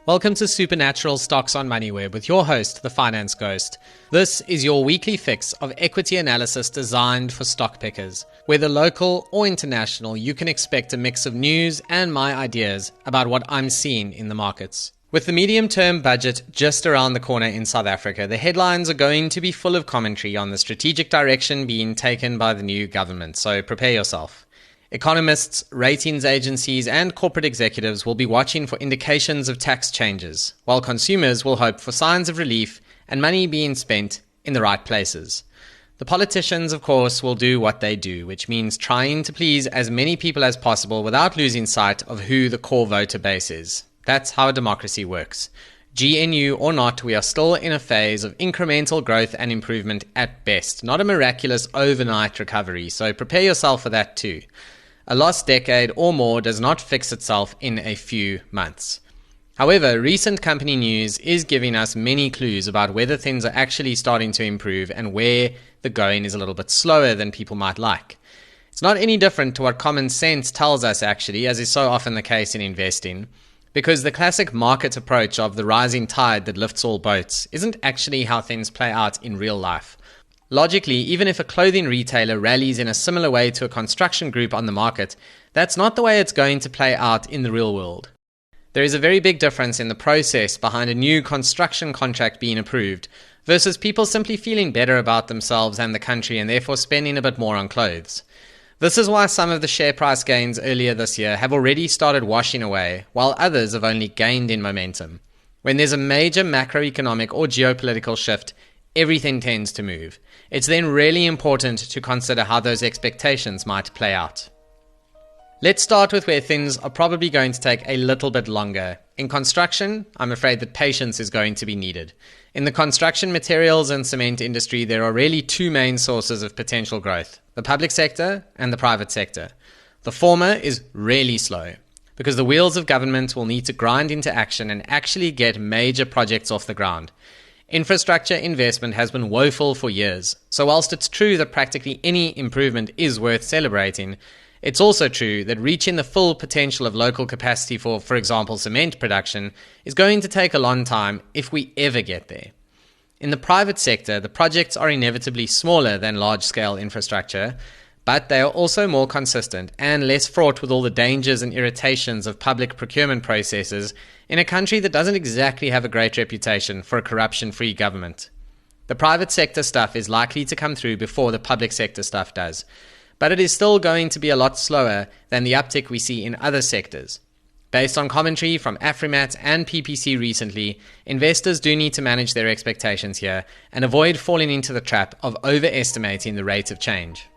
Welcome to Supernatural Stocks on Moneyweb with your host, the Finance Ghost. This is your weekly fix of equity analysis designed for stock pickers. Whether local or international, you can expect a mix of news and my ideas about what I'm seeing in the markets. With the medium-term budget just around the corner in South Africa, the headlines are going to be full of commentary on the strategic direction being taken by the new government, so prepare yourself. Economists, ratings agencies, and corporate executives will be watching for indications of tax changes, while consumers will hope for signs of relief and money being spent in the right places. The politicians, of course, will do what they do, which means trying to please as many people as possible without losing sight of who the core voter base is. That's how a democracy works. GNU or not, we are still in a phase of incremental growth and improvement at best, not a miraculous overnight recovery, so prepare yourself for that too. A lost decade or more does not fix itself in a few months. However, recent company news is giving us many clues about whether things are actually starting to improve and where the going is a little bit slower than people might like. It's not any different to what common sense tells us actually, as is so often the case in investing, because the classic market approach of the rising tide that lifts all boats isn't actually how things play out in real life. Logically, even if a clothing retailer rallies in a similar way to a construction group on the market, that's not the way it's going to play out in the real world. There is a very big difference in the process behind a new construction contract being approved versus people simply feeling better about themselves and the country and therefore spending a bit more on clothes. This is why some of the share price gains earlier this year have already started washing away, while others have only gained in momentum. When there's a major macroeconomic or geopolitical shift, everything tends to move. It's then really important to consider how those expectations might play out. Let's start with where things are probably going to take a little bit longer. In construction, I'm afraid that patience is going to be needed. In the construction materials and cement industry, there are really two main sources of potential growth: the public sector and the private sector. The former is really slow, because the wheels of government will need to grind into action and actually get major projects off the ground. Infrastructure investment has been woeful for years, so whilst it's true that practically any improvement is worth celebrating, it's also true that reaching the full potential of local capacity for example, cement production, is going to take a long time if we ever get there. In the private sector, the projects are inevitably smaller than large-scale infrastructure, but they are also more consistent and less fraught with all the dangers and irritations of public procurement processes in a country that doesn't exactly have a great reputation for a corruption-free government. The private sector stuff is likely to come through before the public sector stuff does, but it is still going to be a lot slower than the uptick we see in other sectors. Based on commentary from Afrimat and PPC recently, investors do need to manage their expectations here and avoid falling into the trap of overestimating the rate of change.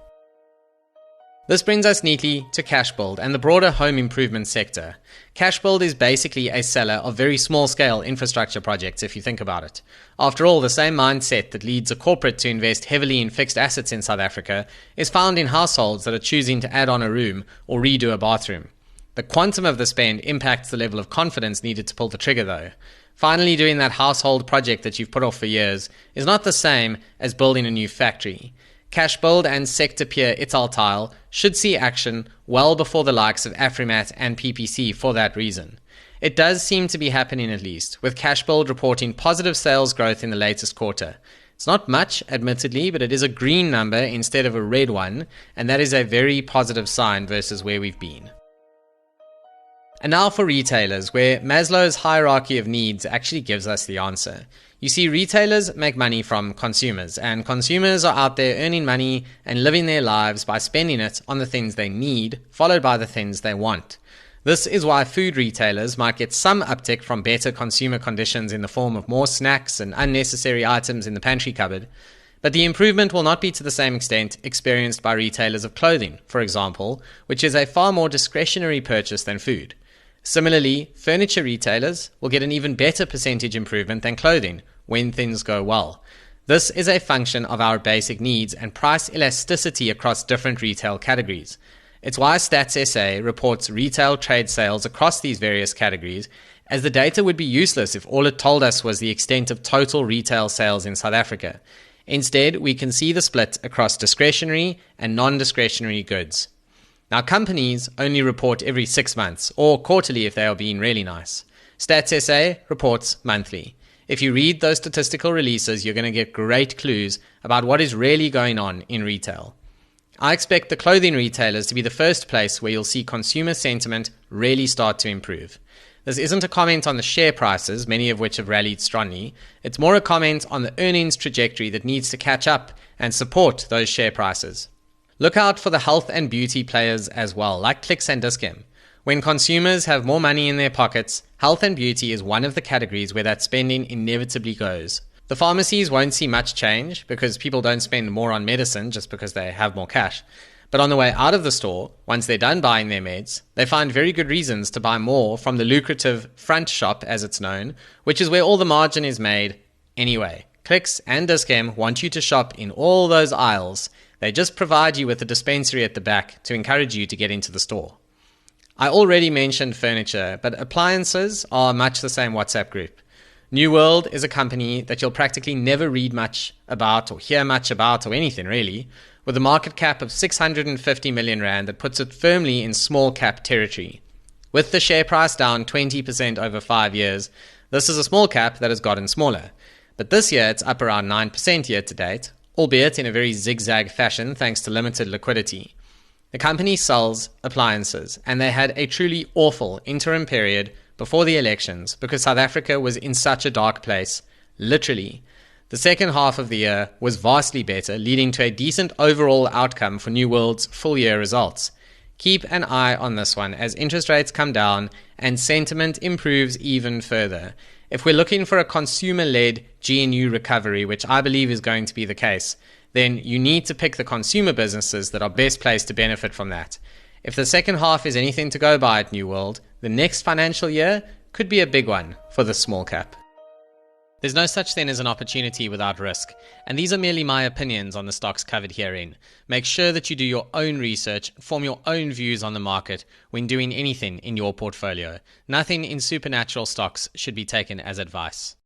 This brings us neatly to Cashbuild and the broader home improvement sector. Cashbuild is basically a seller of very small-scale infrastructure projects if you think about it. After all, the same mindset that leads a corporate to invest heavily in fixed assets in South Africa is found in households that are choosing to add on a room or redo a bathroom. The quantum of the spend impacts the level of confidence needed to pull the trigger though. Finally doing that household project that you've put off for years is not the same as building a new factory. Cashbuild and sector peer Italtile should see action well before the likes of Afrimat and PPC for that reason. It does seem to be happening at least, with Cashbuild reporting positive sales growth in the latest quarter. It's not much, admittedly, but it is a green number instead of a red one, and that is a very positive sign versus where we've been. And now for retailers, where Maslow's hierarchy of needs actually gives us the answer. You see, retailers make money from consumers, and consumers are out there earning money and living their lives by spending it on the things they need, followed by the things they want. This is why food retailers might get some uptick from better consumer conditions in the form of more snacks and unnecessary items in the pantry cupboard, but the improvement will not be to the same extent experienced by retailers of clothing, for example, which is a far more discretionary purchase than food. Similarly, furniture retailers will get an even better percentage improvement than clothing when things go well. This is a function of our basic needs and price elasticity across different retail categories. It's why Stats SA reports retail trade sales across these various categories, as the data would be useless if all it told us was the extent of total retail sales in South Africa. Instead, we can see the split across discretionary and non-discretionary goods. Now, companies only report every 6 months, or quarterly if they are being really nice. Stats SA reports monthly. If you read those statistical releases, you're going to get great clues about what is really going on in retail. I expect the clothing retailers to be the first place where you'll see consumer sentiment really start to improve. This isn't a comment on the share prices, many of which have rallied strongly. It's more a comment on the earnings trajectory that needs to catch up and support those share prices. Look out for the health and beauty players as well, like Clicks and Dis-Chem. When consumers have more money in their pockets, health and beauty is one of the categories where that spending inevitably goes. The pharmacies won't see much change because people don't spend more on medicine just because they have more cash. But on the way out of the store, once they're done buying their meds, they find very good reasons to buy more from the lucrative front shop, as it's known, which is where all the margin is made anyway. Clicks and Dis-Chem want you to shop in all those aisles. They just provide you with a dispensary at the back to encourage you to get into the store. I already mentioned furniture, but appliances are much the same WhatsApp group. New World is a company that you'll practically never read much about or hear much about or anything really, with a market cap of 650 million rand that puts it firmly in small cap territory. With the share price down 20% over 5 years, this is a small cap that has gotten smaller. But this year it's up around 9% year to date, albeit in a very zigzag fashion thanks to limited liquidity. The company sells appliances, and they had a truly awful interim period before the elections because South Africa was in such a dark place, literally. The second half of the year was vastly better, leading to a decent overall outcome for New World's full year results. Keep an eye on this one as interest rates come down and sentiment improves even further. If we're looking for a consumer-led GNU recovery, which I believe is going to be the case, then you need to pick the consumer businesses that are best placed to benefit from that. If the second half is anything to go by at New World, the next financial year could be a big one for the small cap. There's no such thing as an opportunity without risk, and these are merely my opinions on the stocks covered herein. Make sure that you do your own research, form your own views on the market when doing anything in your portfolio. Nothing in supernatural stocks should be taken as advice.